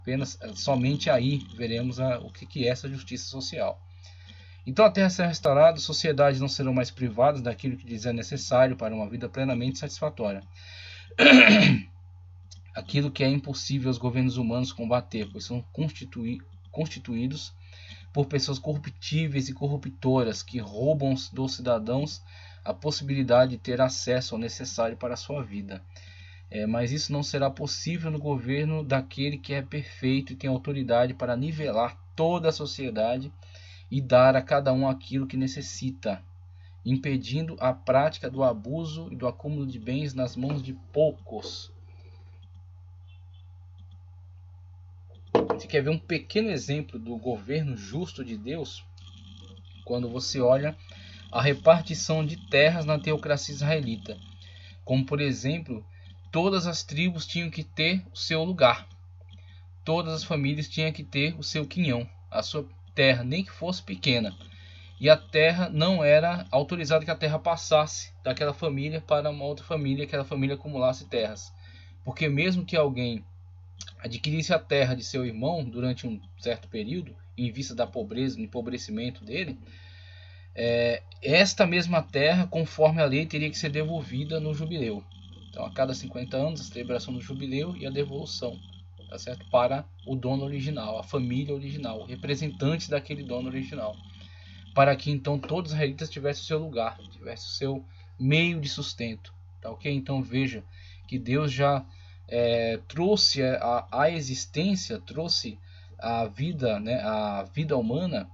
Apenas, somente aí veremos o que é essa justiça social. Então a terra será restaurada, as sociedades não serão mais privadas daquilo que lhes é necessário para uma vida plenamente satisfatória. Aquilo que é impossível aos governos humanos combater, pois são constituídos por pessoas corruptíveis e corruptoras que roubam dos cidadãos a possibilidade de ter acesso ao necessário para a sua vida. Mas isso não será possível no governo daquele que é perfeito e tem autoridade para nivelar toda a sociedade e dar a cada um aquilo que necessita, impedindo a prática do abuso e do acúmulo de bens nas mãos de poucos. Você quer ver um pequeno exemplo do governo justo de Deus? Quando você olha a repartição de terras na teocracia israelita. Como, por exemplo, todas as tribos tinham que ter o seu lugar. Todas as famílias tinham que ter o seu quinhão, a sua terra, nem que fosse pequena. E a terra não era autorizado que a terra passasse daquela família para uma outra família, que aquela família acumulasse terras. Porque mesmo que alguém adquirisse a terra de seu irmão durante um certo período, em vista da pobreza, do empobrecimento dele, esta mesma terra, conforme a lei, teria que ser devolvida no jubileu. Então, a cada 50 anos, a celebração do jubileu e a devolução, tá certo? Para o dono original, a família original, representantes daquele dono original. Para que então todos os israelitas tivessem o seu lugar, tivessem o seu meio de sustento. Tá ok? Então veja que Deus já trouxe a existência, trouxe a vida, né, a vida humana,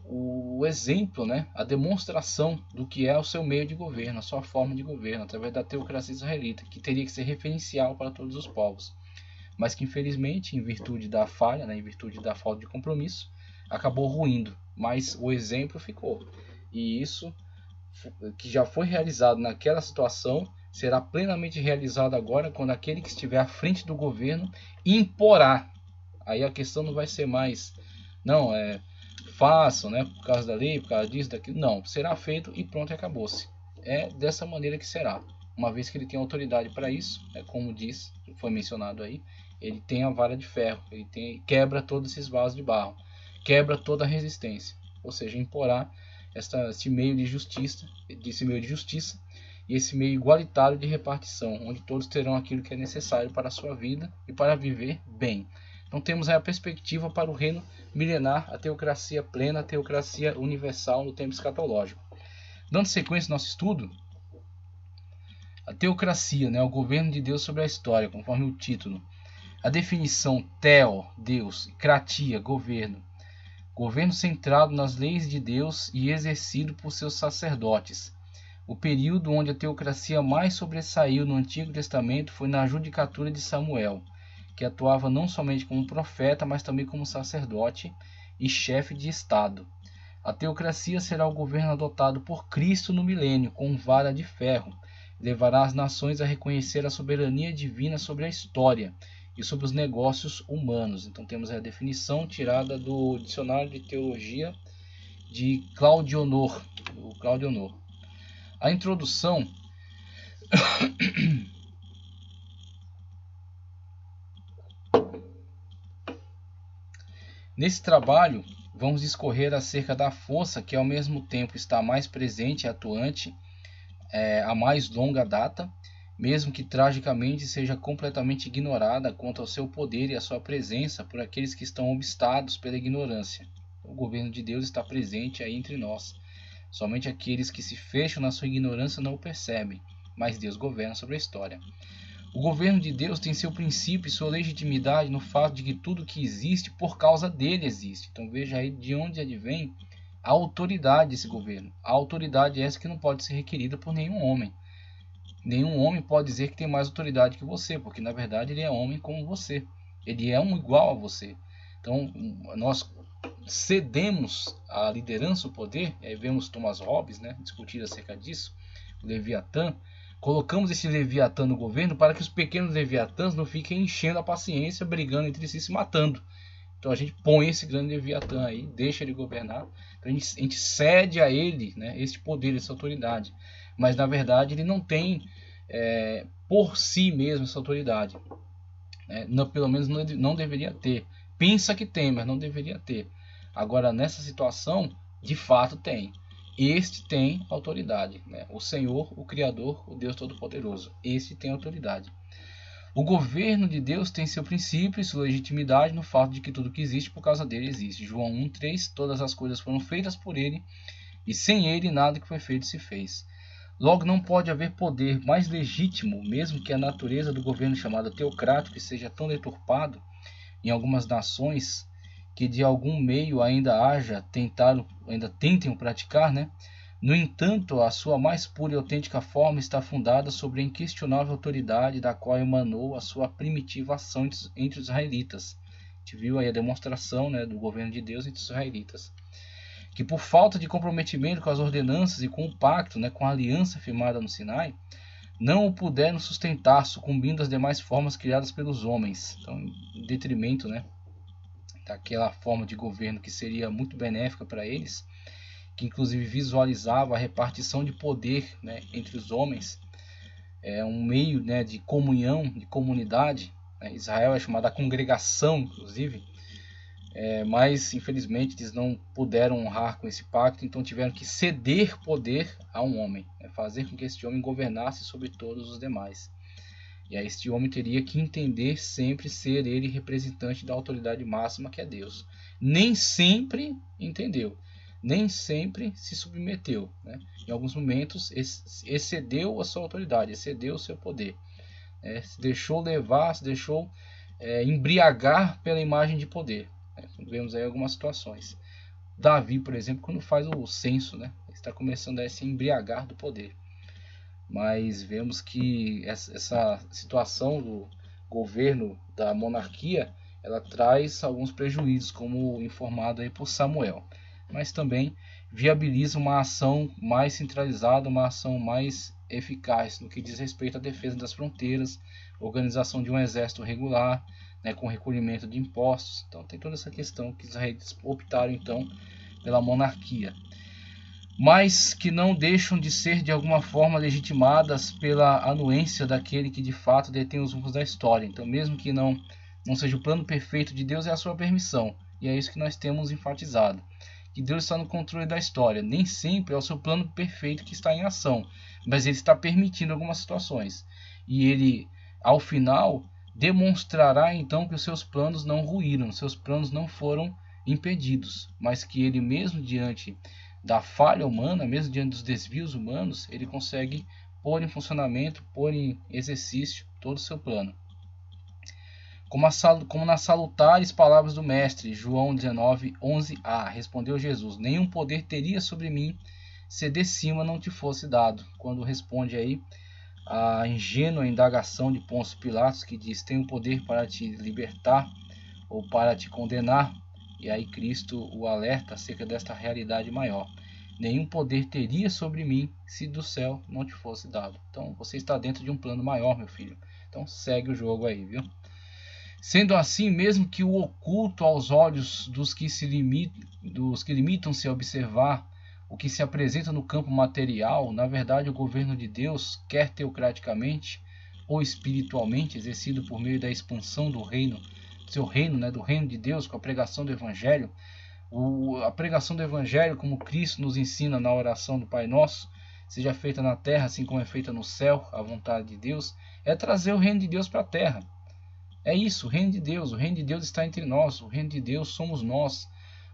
o exemplo, né, a demonstração do que é o seu meio de governo, a sua forma de governo, através da teocracia israelita, que teria que ser referencial para todos os povos. Mas que infelizmente, em virtude da falha, né, em virtude da falta de compromisso, acabou ruindo. Mas o exemplo ficou. E isso que já foi realizado naquela situação será plenamente realizado agora quando aquele que estiver à frente do governo imporá. Aí a questão não vai ser mais, não, façam, né, por causa da lei, por causa disso, daquilo. Não, será feito e pronto, acabou-se. É dessa maneira que será. Uma vez que ele tem autoridade para isso, como diz, foi mencionado aí, ele tem a vara de ferro, ele quebra todos esses vasos de barro, quebra toda a resistência, ou seja, imporá esse meio de justiça, e esse meio igualitário de repartição, onde todos terão aquilo que é necessário para a sua vida e para viver bem. Então temos aí a perspectiva para o reino milenar, a teocracia plena, a teocracia universal no tempo escatológico. Dando sequência ao nosso estudo, a teocracia, né, o governo de Deus sobre a história, conforme o título. A definição theo, Deus, kratia, governo. Governo centrado nas leis de Deus e exercido por seus sacerdotes. O período onde a teocracia mais sobressaiu no Antigo Testamento foi na judicatura de Samuel, que atuava não somente como profeta, mas também como sacerdote e chefe de Estado. A teocracia será o governo adotado por Cristo no milênio, com vara de ferro. Levará as nações a reconhecer a soberania divina sobre a história e sobre os negócios humanos. Então temos a definição tirada do Dicionário de Teologia de Claudionor. A introdução nesse trabalho vamos discorrer acerca da força que ao mesmo tempo está mais presente e atuante a mais longa data, mesmo que tragicamente seja completamente ignorada quanto ao seu poder e a sua presença por aqueles que estão obstados pela ignorância. O governo de Deus está presente aí entre nós. Somente aqueles que se fecham na sua ignorância não o percebem, mas Deus governa sobre a história. O governo de Deus tem seu princípio e sua legitimidade no fato de que tudo que existe, por causa dele existe. Então veja aí de onde advém a autoridade desse governo. A autoridade é essa que não pode ser requerida por nenhum homem. Nenhum homem pode dizer que tem mais autoridade que você, porque na verdade ele é homem como você. Ele é um igual a você. Então nós cedemos a liderança, o poder, aí vemos Thomas Hobbes, né, discutir acerca disso, o Leviatã. Colocamos esse Leviatã no governo para que os pequenos Leviatãs não fiquem enchendo a paciência, brigando entre si, se matando. Então a gente põe esse grande Leviatã aí, deixa ele governar. Então a gente cede a ele, né, esse poder, essa autoridade. Mas na verdade ele não tem por si mesmo essa autoridade. né? Não, pelo menos não deveria ter. Pensa que tem, mas não deveria ter. Agora, nessa situação, de fato tem. Este tem autoridade, né? O Senhor, o Criador, o Deus Todo-Poderoso. Este tem autoridade. O governo de Deus tem seu princípio e sua legitimidade no fato de que tudo que existe por causa dele existe. João 1,3: todas as coisas foram feitas por ele, e sem ele nada que foi feito se fez. Logo, não pode haver poder mais legítimo, mesmo que a natureza do governo chamado teocrático seja tão deturpado em algumas nações que de algum meio ainda tentem o praticar, né? No entanto, a sua mais pura e autêntica forma está fundada sobre a inquestionável autoridade da qual emanou a sua primitiva ação entre os israelitas. A gente viu aí a demonstração, né, do governo de Deus entre os israelitas, que por falta de comprometimento com as ordenanças e com o pacto, né, com a aliança firmada no Sinai, não o puderam sustentar, sucumbindo às demais formas criadas pelos homens. Então, em detrimento, né, daquela forma de governo que seria muito benéfica para eles, que inclusive visualizava a repartição de poder, né, entre os homens, um meio, né, de comunhão, de comunidade. Israel é chamada a congregação, inclusive, mas infelizmente eles não puderam honrar com esse pacto, então tiveram que ceder poder a um homem, né, fazer com que este homem governasse sobre todos os demais. E aí este homem teria que entender sempre ser ele representante da autoridade máxima, que é Deus. Nem sempre entendeu, nem sempre se submeteu, né? Em alguns momentos excedeu a sua autoridade, excedeu o seu poder, se deixou levar, se deixou embriagar pela imagem de poder, né? Vemos aí algumas situações. Davi, por exemplo, quando faz o censo, né, está começando a se embriagar do poder. Mas vemos que essa situação do governo da monarquia, ela traz alguns prejuízos, como informado aí por Samuel, mas também viabiliza uma ação mais centralizada, uma ação mais eficaz no que diz respeito à defesa das fronteiras, organização de um exército regular, né, com recolhimento de impostos. Então tem toda essa questão que os israelitas optaram então pela monarquia, mas que não deixam de ser de alguma forma legitimadas pela anuência daquele que de fato detém os rumos da história. Então, mesmo que não seja o plano perfeito de Deus, é a sua permissão, e é isso que nós temos enfatizado, que Deus está no controle da história. Nem sempre é o seu plano perfeito que está em ação, mas ele está permitindo algumas situações, e ele, ao final, demonstrará então que os seus planos não ruíram, seus planos não foram impedidos, mas que ele mesmo diante da falha humana, mesmo diante dos desvios humanos, ele consegue pôr em funcionamento, pôr em exercício todo o seu plano. Como nas salutares palavras do Mestre, João 19:11a, respondeu Jesus: nenhum poder teria sobre mim se de cima não te fosse dado. Quando responde aí a ingênua indagação de Pôncio Pilatos, que diz: tenho poder para te libertar ou para te condenar. E aí Cristo o alerta acerca desta realidade maior. Nenhum poder teria sobre mim se do céu não te fosse dado. Então você está dentro de um plano maior, meu filho. Então segue o jogo aí, viu? Sendo assim, mesmo que o oculto aos olhos dos que limitam-se a observar o que se apresenta no campo material, na verdade o governo de Deus, quer teocraticamente ou espiritualmente, exercido por meio da expansão do reino, seu reino, né, do reino de Deus, com a pregação do Evangelho. A pregação do Evangelho, como Cristo nos ensina na oração do Pai Nosso, seja feita na terra assim como é feita no céu, a vontade de Deus, é trazer o reino de Deus para a terra. É isso, o reino de Deus está entre nós, o reino de Deus somos nós.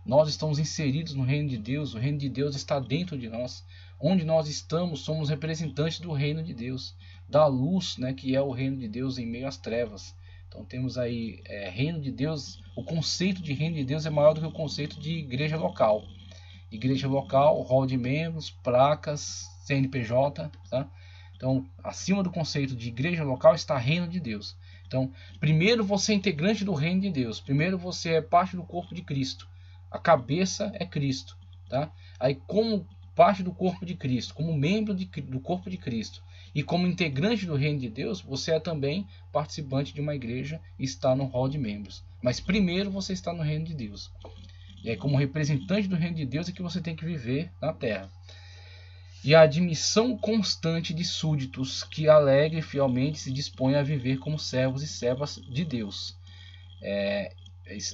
Nós estamos inseridos no reino de Deus, o reino de Deus está dentro de nós. Onde nós estamos, somos representantes do reino de Deus, da luz, né, que é o reino de Deus em meio às trevas. Então temos aí reino de Deus. O conceito de reino de Deus é maior do que o conceito de igreja local. Igreja local, rol de membros, placas, CNPJ, tá? Então, acima do conceito de igreja local está reino de Deus. Então, primeiro você é integrante do reino de Deus. Primeiro você é parte do corpo de Cristo. A cabeça é Cristo, tá? Aí, como parte do corpo de Cristo, como membro do corpo de Cristo e como integrante do reino de Deus, você é também participante de uma igreja e está no hall de membros. Mas primeiro você está no reino de Deus. E aí, como representante do reino de Deus, é que você tem que viver na terra. e a admissão constante de súditos que alegre e fielmente se dispõem a viver como servos e servas de Deus.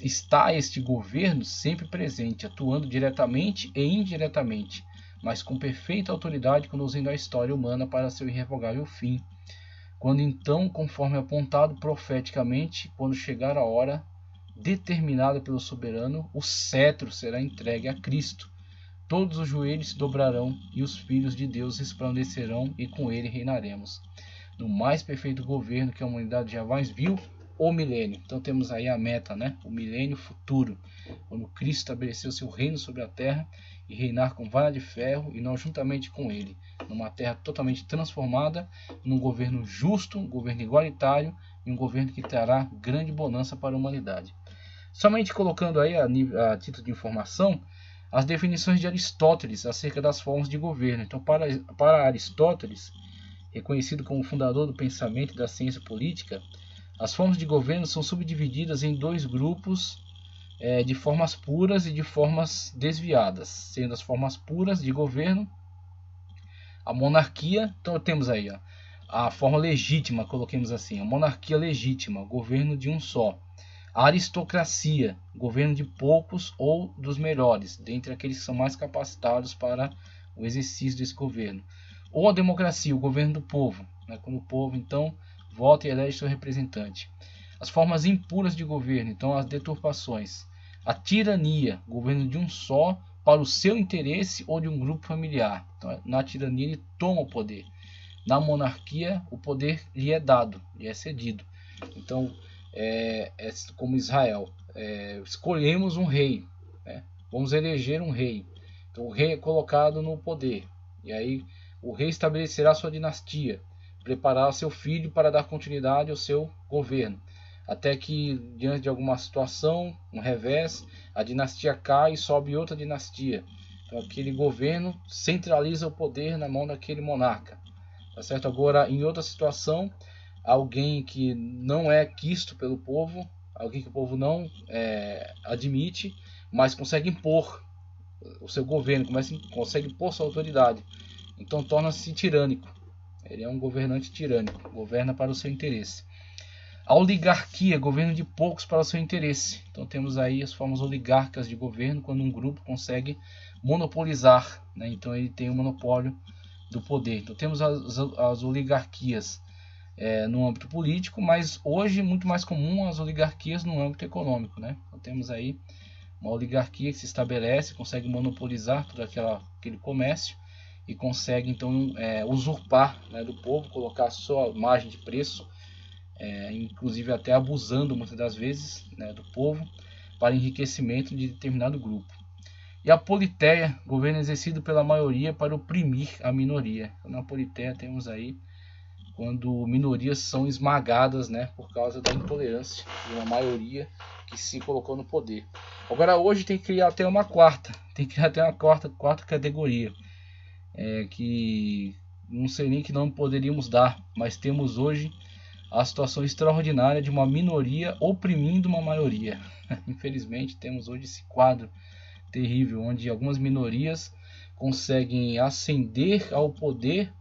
Está este governo sempre presente, atuando diretamente e indiretamente, mas com perfeita autoridade, conduzindo a história humana para seu irrevogável fim. Quando então, conforme apontado profeticamente, quando chegar a hora determinada pelo soberano, o cetro será entregue a Cristo. Todos os joelhos se dobrarão e os filhos de Deus resplandecerão, e com ele reinaremos no mais perfeito governo que a humanidade jamais viu, o milênio. Então temos aí a meta, né? O milênio futuro, quando Cristo estabeleceu seu reino sobre a terra e reinar com vara de ferro, e nós juntamente com ele, numa terra totalmente transformada, num governo justo, um governo igualitário e um governo que trará grande bonança para a humanidade. Somente colocando aí a título de informação as definições de Aristóteles acerca das formas de governo. Então, para Aristóteles, reconhecido como fundador do pensamento e da ciência política, as formas de governo são subdivididas em dois grupos de formas puras e de formas desviadas, sendo as formas puras de governo a monarquia. Então temos aí a forma legítima, coloquemos assim, a monarquia legítima, governo de um só. A aristocracia, governo de poucos ou dos melhores, dentre aqueles que são mais capacitados para o exercício desse governo. Ou a democracia, o governo do povo, né, quando o povo então vota e elege seu representante. As formas impuras de governo, então as deturpações. A tirania, governo de um só para o seu interesse ou de um grupo familiar. Então, na tirania ele toma o poder. Na monarquia o poder lhe é dado, lhe é cedido. Então como Israel, escolhemos um rei, né? Vamos eleger um rei. Então o rei é colocado no poder, e aí o rei estabelecerá sua dinastia, preparará seu filho para dar continuidade ao seu governo, até que diante de alguma situação, um revés, a dinastia cai e sobe outra dinastia. Então aquele governo centraliza o poder na mão daquele monarca, tá certo? Agora, em outra situação, alguém que não é quisto pelo povo, alguém que o povo não admite, mas consegue impor o seu governo, consegue impor sua autoridade. Então torna-se tirânico. Ele é um governante tirânico, governa para o seu interesse. A oligarquia, governo de poucos para o seu interesse. Então temos aí as formas oligarcas de governo, quando um grupo consegue monopolizar, né? Então ele tem o monopólio do poder. Então temos as oligarquias no âmbito político, mas hoje é muito mais comum as oligarquias no âmbito econômico, né? Então temos aí uma oligarquia que se estabelece, consegue monopolizar todo aquele comércio e consegue então usurpar, né, do povo, colocar a sua margem de preço, inclusive até abusando muitas das vezes, né, do povo para enriquecimento de determinado grupo. E a politeia, governo exercido pela maioria para oprimir a minoria. Então, na politeia temos aí quando minorias são esmagadas, né, por causa da intolerância de uma maioria que se colocou no poder. Agora hoje tem que criar até uma quarta categoria, que não sei nem que nome poderíamos dar, mas temos hoje a situação extraordinária de uma minoria oprimindo uma maioria. Infelizmente temos hoje esse quadro terrível, onde algumas minorias conseguem ascender ao poder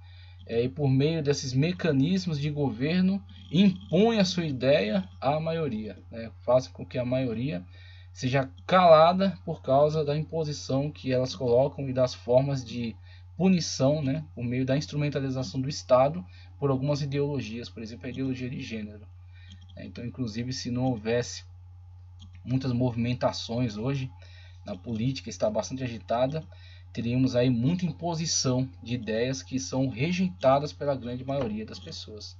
e por meio desses mecanismos de governo impõe a sua ideia à maioria, né? Faz com que a maioria seja calada por causa da imposição que elas colocam e das formas de punição, né? Por meio da instrumentalização do Estado por algumas ideologias, por exemplo a ideologia de gênero. Então, inclusive, se não houvesse muitas movimentações hoje na política, está bastante agitada, teríamos aí muita imposição de ideias que são rejeitadas pela grande maioria das pessoas.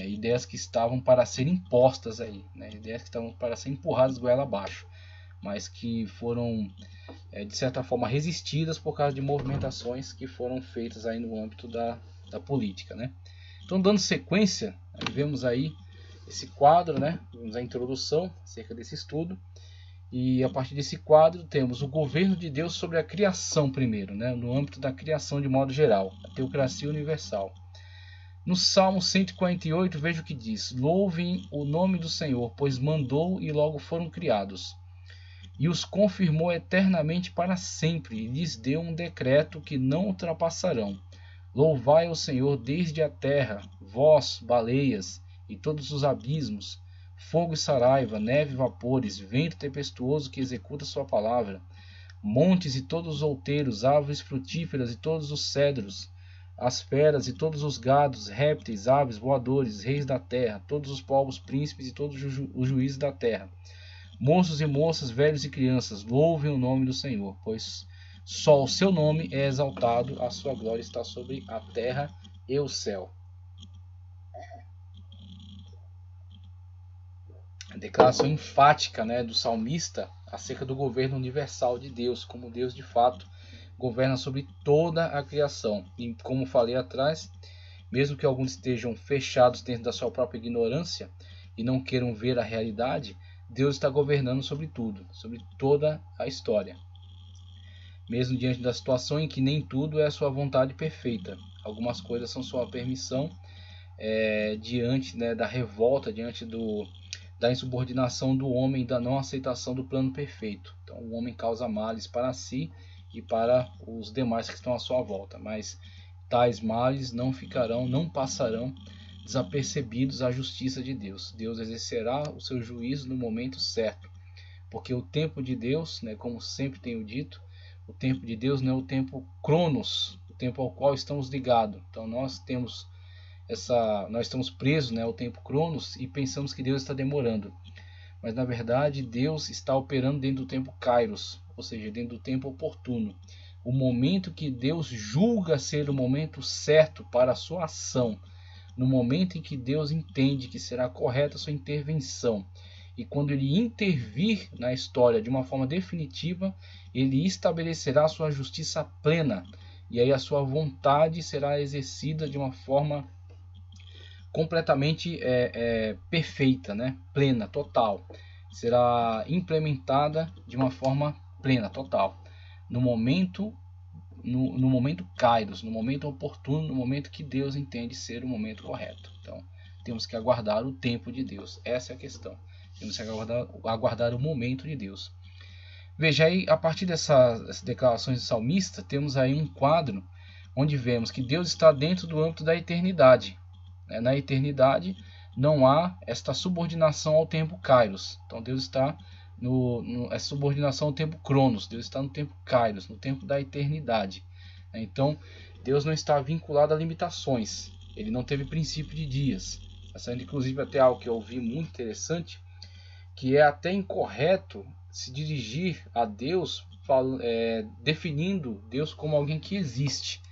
Ideias que estavam para ser impostas aí, né? Ideias que estavam para ser empurradas goela abaixo, mas que foram, de certa forma, resistidas por causa de movimentações que foram feitas aí no âmbito da política, né? Então, dando sequência, vemos aí esse quadro, né? Vemos a introdução acerca desse estudo. E a partir desse quadro temos o governo de Deus sobre a criação primeiro, né? No âmbito da criação de modo geral, a teocracia universal. No Salmo 148, veja o que diz: louvem o nome do Senhor, pois mandou e logo foram criados. e os confirmou eternamente para sempre, e lhes deu um decreto que não ultrapassarão. Louvai ao Senhor desde a terra, vós, baleias, e todos os abismos, fogo e saraiva, neve e vapores, vento tempestuoso que executa sua palavra, montes e todos os outeiros, árvores frutíferas e todos os cedros, as feras e todos os gados, répteis, aves, voadores, reis da terra, todos os povos, príncipes e todos os juízes da terra, moços e moças, velhos e crianças, louvem o nome do Senhor, pois só o seu nome é exaltado, a sua glória está sobre a terra e o céu. A declaração enfática, né, do salmista acerca do governo universal de Deus, como Deus de fato governa sobre toda a criação. E como falei atrás, mesmo que alguns estejam fechados dentro da sua própria ignorância e não queiram ver a realidade, Deus está governando sobre tudo, sobre toda a história. Mesmo diante da situação em que nem tudo é a sua vontade perfeita. Algumas coisas são sua permissão diante, né, da revolta, diante da insubordinação do homem e da não aceitação do plano perfeito. Então o homem causa males para si e para os demais que estão à sua volta, mas tais males não passarão desapercebidos à justiça de Deus. Deus exercerá o seu juízo no momento certo, porque o tempo de Deus, né, como sempre tenho dito, o tempo de Deus não é o tempo cronos, o tempo ao qual estamos ligados. Então nós estamos presos, né, ao tempo cronos e pensamos que Deus está demorando. Mas na verdade Deus está operando dentro do tempo kairos, ou seja, dentro do tempo oportuno. O momento que Deus julga ser o momento certo para a sua ação, no momento em que Deus entende que será correta a sua intervenção. E quando ele intervir na história de uma forma definitiva, ele estabelecerá a sua justiça plena. E aí a sua vontade será exercida de uma forma completamente perfeita, né? Plena, total. Será implementada de uma forma plena, total. No momento kairos, no momento oportuno, no momento que Deus entende ser o momento correto. Então, temos que aguardar o tempo de Deus. Essa é a questão. Temos que aguardar o momento de Deus. Veja aí, a partir dessas declarações do salmista, temos aí um quadro onde vemos que Deus está dentro do âmbito da eternidade. Na eternidade não há esta subordinação ao tempo kairos. Então Deus está essa subordinação ao tempo cronos. Deus está no tempo kairos, no tempo da eternidade. Então Deus não está vinculado a limitações. Ele não teve princípio de dias. Inclusive até algo que eu ouvi muito interessante, que é até incorreto se dirigir a Deus definindo Deus como alguém que existe.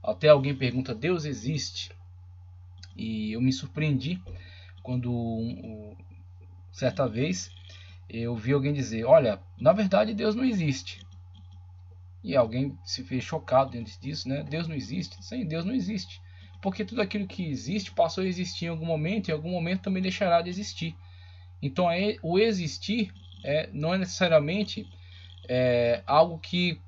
Até alguém pergunta: Deus existe? E eu me surpreendi quando certa vez eu vi alguém dizer: olha, na verdade Deus não existe. E alguém se fez chocado diante disso, né? Deus não existe? Sim, Deus não existe. Porque tudo aquilo que existe passou a existir em algum momento e em algum momento também deixará de existir. Então o existir não é necessariamente algo que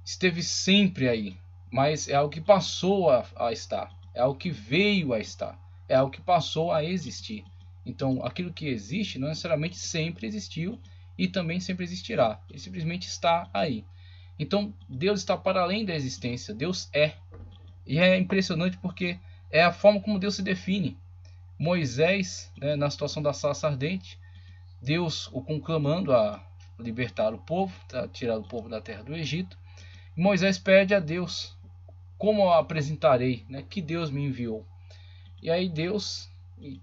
esteve sempre aí, mas é algo que passou a estar. É algo que veio a estar, é algo que passou a existir. Então, aquilo que existe não necessariamente sempre existiu e também sempre existirá. Ele simplesmente está aí. Então, Deus está para além da existência. Deus é. E é impressionante porque é a forma como Deus se define. Moisés, né, na situação da sarça ardente, Deus o conclamando a libertar o povo, tirar o povo da terra do Egito. E Moisés pede a Deus: como eu apresentarei, né, que Deus me enviou? E aí Deus,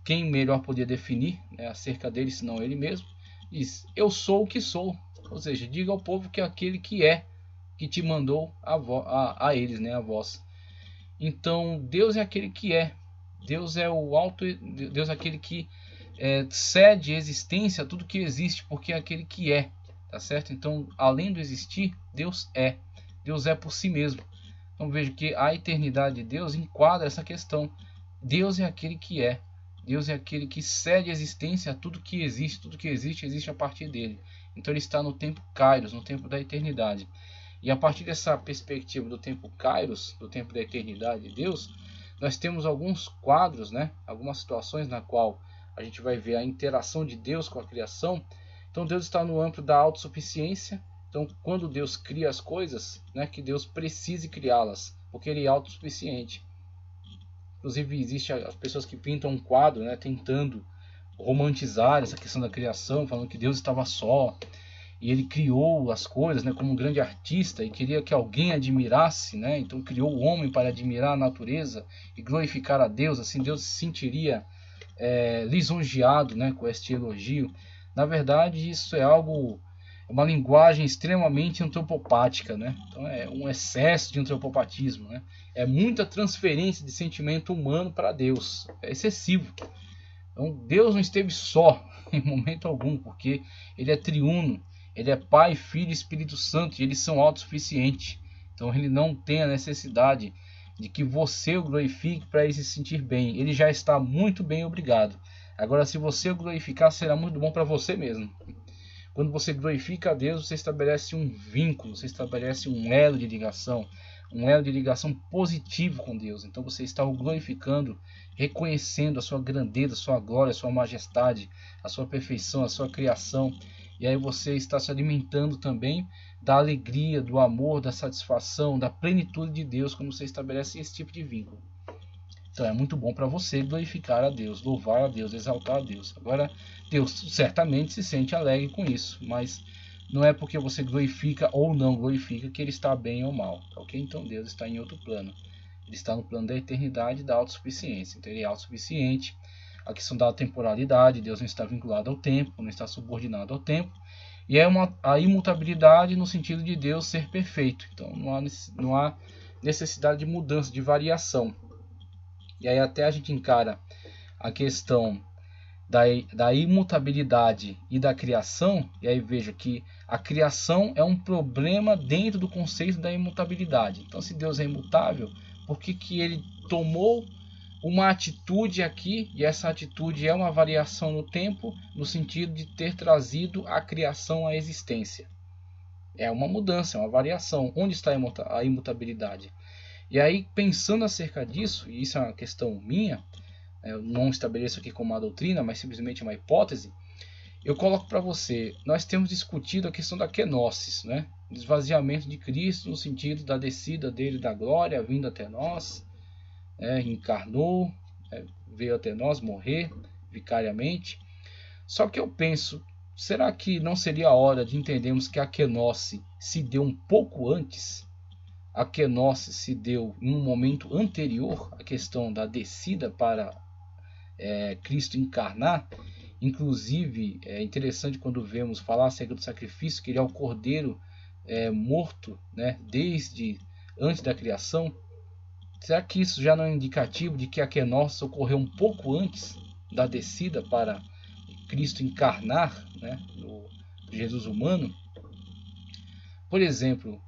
quem melhor podia definir, né, acerca dele, senão ele mesmo, diz: eu sou o que sou. Ou seja, diga ao povo que é aquele que é, que te mandou a eles, né, a vós. Então Deus é aquele que é. Deus é Deus é aquele que cede existência a tudo que existe, porque é aquele que é, tá certo? Então, além do existir, Deus é. Deus é por si mesmo. Então veja que a eternidade de Deus enquadra essa questão. Deus é aquele que é. Deus é aquele que cede existência a tudo que existe. Tudo que existe a partir dele. Então ele está no tempo kairos, no tempo da eternidade. E a partir dessa perspectiva do tempo kairos, do tempo da eternidade de Deus, nós temos alguns quadros, né? Algumas situações na qual a gente vai ver a interação de Deus com a criação, Então Deus está no âmbito da autossuficiência. Então quando Deus cria as coisas, não é que Deus precise criá-las, porque Ele é autossuficiente. Inclusive existem as pessoas que pintam um quadro, né, tentando romantizar essa questão da criação, falando que Deus estava só e Ele criou as coisas, né, como um grande artista e queria que alguém admirasse, né, então criou o homem para admirar a natureza e glorificar a Deus, assim Deus se sentiria lisonjeado, né, com este elogio. Na verdade, isso é uma linguagem extremamente antropopática, né? Então é um excesso de antropopatismo, né? É muita transferência de sentimento humano para Deus, é excessivo. Então Deus não esteve só em momento algum, porque Ele é triuno, Ele é Pai, Filho e Espírito Santo, e eles são autossuficientes. Então Ele não tem a necessidade de que você o glorifique para ele se sentir bem. Ele já está muito bem, obrigado. Agora, se você o glorificar, será muito bom para você mesmo. Quando você glorifica a Deus, você estabelece um vínculo, você estabelece um elo de ligação positivo com Deus. Então você está o glorificando, reconhecendo a sua grandeza, a sua glória, a sua majestade, a sua perfeição, a sua criação. E aí você está se alimentando também da alegria, do amor, da satisfação, da plenitude de Deus, quando você estabelece esse tipo de vínculo. Então é muito bom para você glorificar a Deus, louvar a Deus, exaltar a Deus. Agora, Deus certamente se sente alegre com isso, mas não é porque você glorifica ou não glorifica que Ele está bem ou mal, ok? Então Deus está em outro plano. Ele está no plano da eternidade e da autossuficiência. Então Ele é autossuficiente. A questão da temporalidade, Deus não está vinculado ao tempo, não está subordinado ao tempo. E é a imutabilidade no sentido de Deus ser perfeito. Então não há necessidade de mudança, de variação. E aí até a gente encara a questão da imutabilidade e da criação, e aí veja que a criação é um problema dentro do conceito da imutabilidade. Então, se Deus é imutável, por que Ele tomou uma atitude aqui, e essa atitude é uma variação no tempo, no sentido de ter trazido a criação à existência? É uma mudança, é uma variação. Onde está a imutabilidade? E aí, pensando acerca disso, e isso é uma questão minha, eu não estabeleço aqui como uma doutrina, mas simplesmente uma hipótese, eu coloco para você, nós temos discutido a questão da kenosis, né? Esvaziamento de Cristo no sentido da descida dele da glória, vindo até nós, encarnou, veio até nós morrer vicariamente. Só que eu penso, será que não seria a hora de entendermos que a kenosis se deu um pouco antes? A kenosis se deu em um momento anterior à questão da descida para Cristo encarnar. Inclusive é interessante quando vemos falar acerca do sacrifício, que ele é o cordeiro morto, né, desde antes da criação. Será que isso já não é indicativo de que a kenosis ocorreu um pouco antes da descida para Cristo encarnar, né, no Jesus humano? Por exemplo,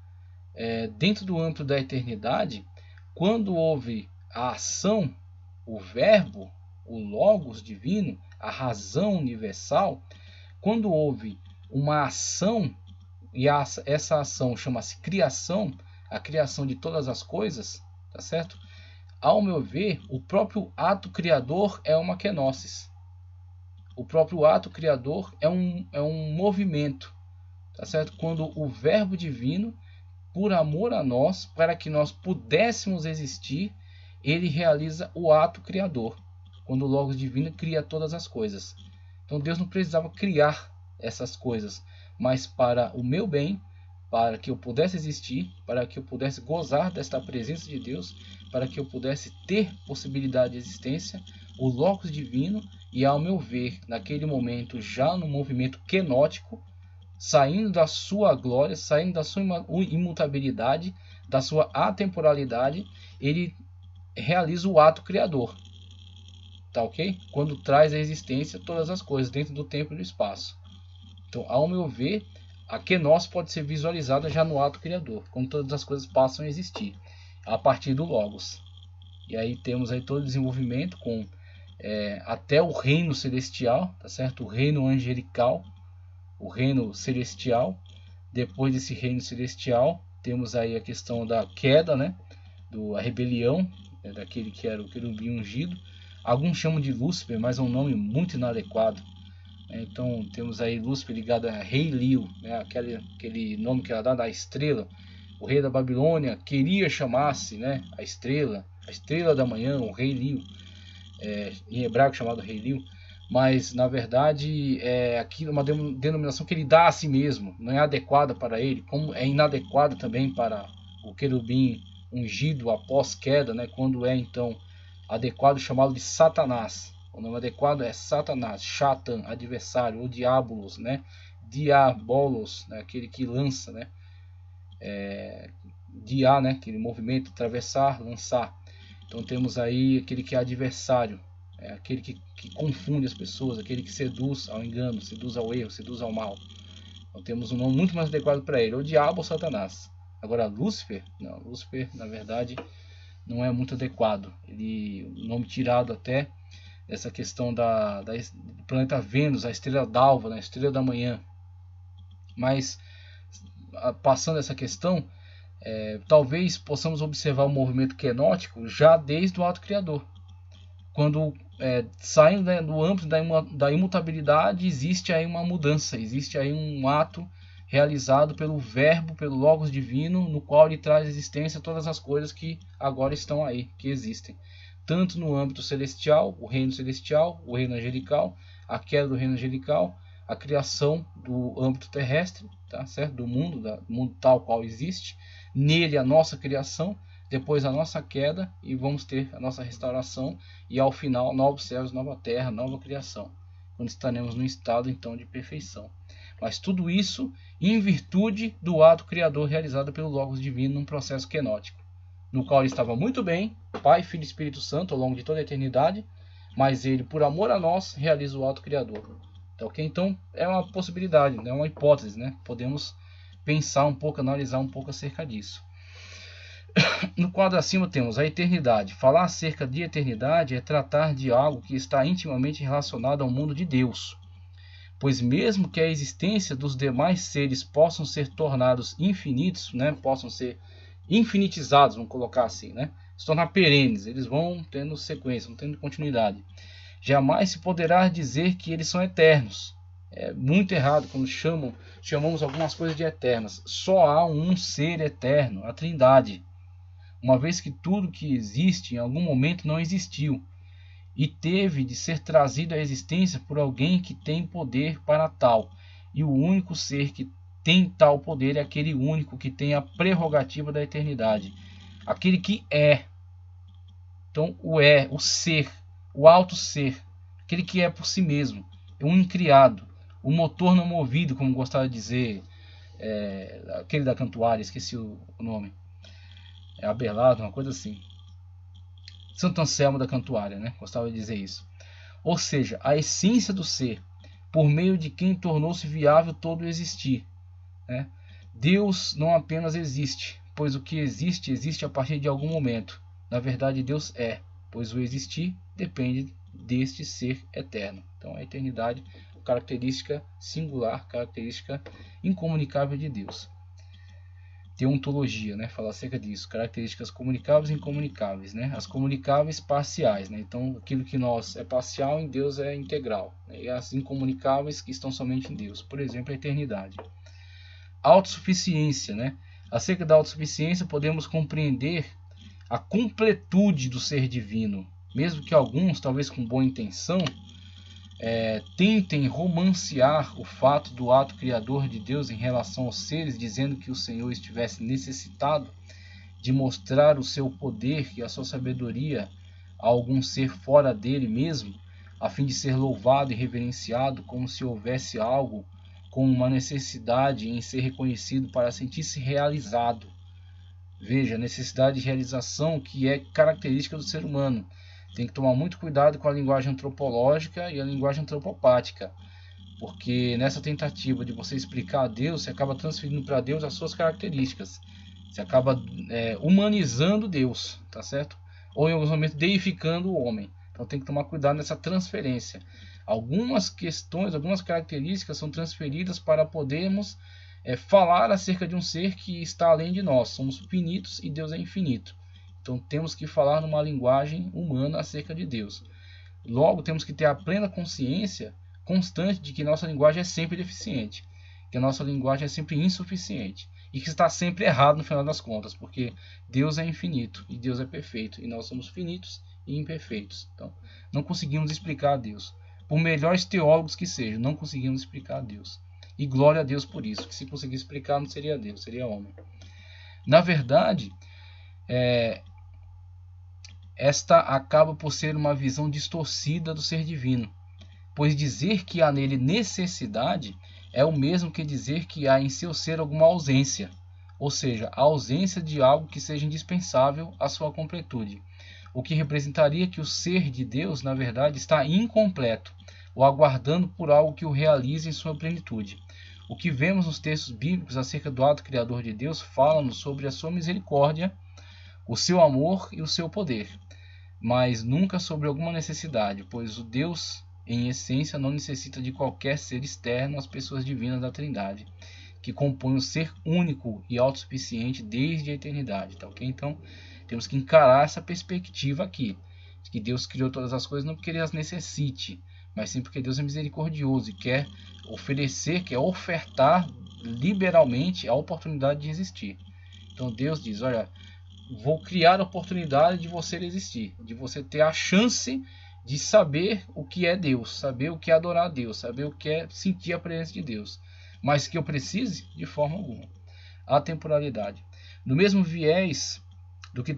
dentro do âmbito da eternidade, quando houve a ação, o verbo, o logos divino, a razão universal, quando houve uma ação, e essa ação chama-se criação, a criação de todas as coisas, tá certo? Ao meu ver, o próprio ato criador é uma kenosis. O próprio ato criador é um movimento, tá certo? Quando o verbo divino, por amor a nós, para que nós pudéssemos existir, ele realiza o ato criador. Quando o Logos divino cria todas as coisas. Então Deus não precisava criar essas coisas, mas para o meu bem, para que eu pudesse existir, para que eu pudesse gozar desta presença de Deus, para que eu pudesse ter possibilidade de existência, o Logos divino, e ao meu ver, naquele momento, já no movimento kenótico, saindo da sua glória, saindo da sua imutabilidade, da sua atemporalidade, ele realiza o ato criador. Tá ok? Quando traz à existência todas as coisas dentro do tempo e do espaço. Então, ao meu ver, a kenosis pode ser visualizada já no ato criador, quando todas as coisas passam a existir, a partir do Logos. E aí temos aí todo o desenvolvimento com até o reino celestial, tá certo? O reino angelical, o reino celestial. Depois desse reino celestial, temos aí a questão da queda, né? A rebelião, daquele que era o querubim ungido. Alguns chamam de Lúcifer, mas é um nome muito inadequado. Então temos aí Lúcifer ligado a Rei Liu, né? aquele nome que era dado à estrela. O rei da Babilônia queria chamar-se, né, a estrela da manhã, o Rei Liu, em hebraico chamado Rei Liu, mas na verdade aquilo é uma denominação que ele dá a si mesmo, não é adequada para ele, como é inadequada também para o querubim ungido após queda, né, quando é então adequado chamá-lo de Satanás. O nome adequado é Satanás, Shatan, adversário, ou Diabolos, né, Diabolos, né, aquele que lança, né, dia, né, aquele movimento, atravessar, lançar. Então temos aí aquele que é adversário, aquele que confunde as pessoas, aquele que seduz ao engano, seduz ao erro, seduz ao mal. Então temos um nome muito mais adequado para ele, o diabo ou Satanás. Agora Lúcifer, não, Lúcifer na verdade não é muito adequado. O nome tirado até dessa questão do planeta Vênus, a estrela d'alva, a estrela da manhã. Mas passando essa questão, talvez possamos observar o movimento quenótico já desde o ato criador. Quando saindo, né, do âmbito da imutabilidade, existe aí uma mudança, existe aí um ato realizado pelo verbo, pelo Logos divino, no qual ele traz à existência todas as coisas que agora estão aí, que existem. Tanto no âmbito celestial, o reino celestial, o reino angelical, a queda do reino angelical, a criação do âmbito terrestre, tá certo? Do mundo tal qual existe, nele a nossa criação, depois a nossa queda, e vamos ter a nossa restauração, e ao final novos céus, nova terra, nova criação, quando estaremos no estado então de perfeição. Mas tudo isso em virtude do ato criador realizado pelo Logos divino num processo quenótico, no qual ele estava muito bem, Pai, Filho e Espírito Santo, ao longo de toda a eternidade, mas ele, por amor a nós, realiza o ato criador. Então é uma possibilidade, é uma hipótese, né? Podemos pensar um pouco, analisar um pouco acerca disso. No quadro acima temos a eternidade. Falar acerca de eternidade é tratar de algo que está intimamente relacionado ao mundo de Deus. Pois mesmo que a existência dos demais seres possam ser tornados infinitos, né, possam ser infinitizados, vamos colocar assim, né, se tornar perenes, eles vão tendo sequência, vão tendo continuidade. Jamais se poderá dizer que eles são eternos. É muito errado quando chamamos algumas coisas de eternas. Só há um ser eterno, a Trindade. Uma vez que tudo que existe em algum momento não existiu e teve de ser trazido à existência por alguém que tem poder para tal. E o único ser que tem tal poder é aquele único que tem a prerrogativa da eternidade. Aquele que é. Então o ser, o alto ser, aquele que é por si mesmo, é um incriado, o motor não movido, como gostava de dizer aquele da Cantuária, esqueci o nome. É Abelardo, uma coisa assim. Santo Anselmo da Cantuária, né? Gostava de dizer isso. Ou seja, a essência do ser, por meio de quem tornou-se viável todo o existir, né? Deus não apenas existe, pois o que existe, existe a partir de algum momento. Na verdade, Deus é, pois o existir depende deste ser eterno. Então, a eternidade, característica singular, característica incomunicável de Deus. Teontologia, né, fala acerca disso, características comunicáveis e incomunicáveis, né, as comunicáveis parciais, né, então aquilo que nós é parcial em Deus é integral, né, e as incomunicáveis que estão somente em Deus, por exemplo, a eternidade. Autossuficiência, né, acerca da autossuficiência podemos compreender a completude do ser divino, mesmo que alguns, talvez com boa intenção, tentem romancear o fato do ato criador de Deus em relação aos seres, dizendo que o Senhor estivesse necessitado de mostrar o seu poder e a sua sabedoria a algum ser fora dele mesmo, a fim de ser louvado e reverenciado, como se houvesse algo com uma necessidade em ser reconhecido para sentir-se realizado. Veja, a necessidade de realização que é característica do ser humano. Tem que tomar muito cuidado com a linguagem antropológica e a linguagem antropopática, porque nessa tentativa de você explicar a Deus, você acaba transferindo para Deus as suas características. Você acaba humanizando Deus, tá certo? Ou em alguns momentos deificando o homem. Então tem que tomar cuidado nessa transferência. Algumas questões, algumas características são transferidas para podermos falar acerca de um ser que está além de nós. Somos finitos e Deus é infinito. Então temos que falar numa linguagem humana acerca de Deus. Logo temos que ter a plena consciência constante de que nossa linguagem é sempre deficiente, que a nossa linguagem é sempre insuficiente e que está sempre errado no final das contas, porque Deus é infinito e Deus é perfeito e nós somos finitos e imperfeitos. Então, não conseguimos explicar a Deus. Por melhores teólogos que sejam, não conseguimos explicar a Deus. E glória a Deus por isso, que se conseguir explicar não seria Deus, seria homem. Na verdade, esta acaba por ser uma visão distorcida do ser divino, pois dizer que há nele necessidade é o mesmo que dizer que há em seu ser alguma ausência, ou seja, a ausência de algo que seja indispensável à sua completude, o que representaria que o ser de Deus, na verdade, está incompleto, ou aguardando por algo que o realize em sua plenitude. O que vemos nos textos bíblicos acerca do ato criador de Deus fala-nos sobre a sua misericórdia, o seu amor e o seu poder, mas nunca sobre alguma necessidade, pois o Deus, em essência, não necessita de qualquer ser externo às pessoas divinas da Trindade, que compõem o ser único e autossuficiente desde a eternidade. Tá, okay? Então, temos que encarar essa perspectiva aqui, de que Deus criou todas as coisas não porque Ele as necessite, mas sim porque Deus é misericordioso e quer oferecer, quer ofertar liberalmente a oportunidade de existir. Então Deus diz, olha, vou criar a oportunidade de você existir, de você ter a chance de saber o que é Deus, saber o que é adorar a Deus, saber o que é sentir a presença de Deus, mas que eu precise de forma alguma. A temporalidade. No mesmo viés do que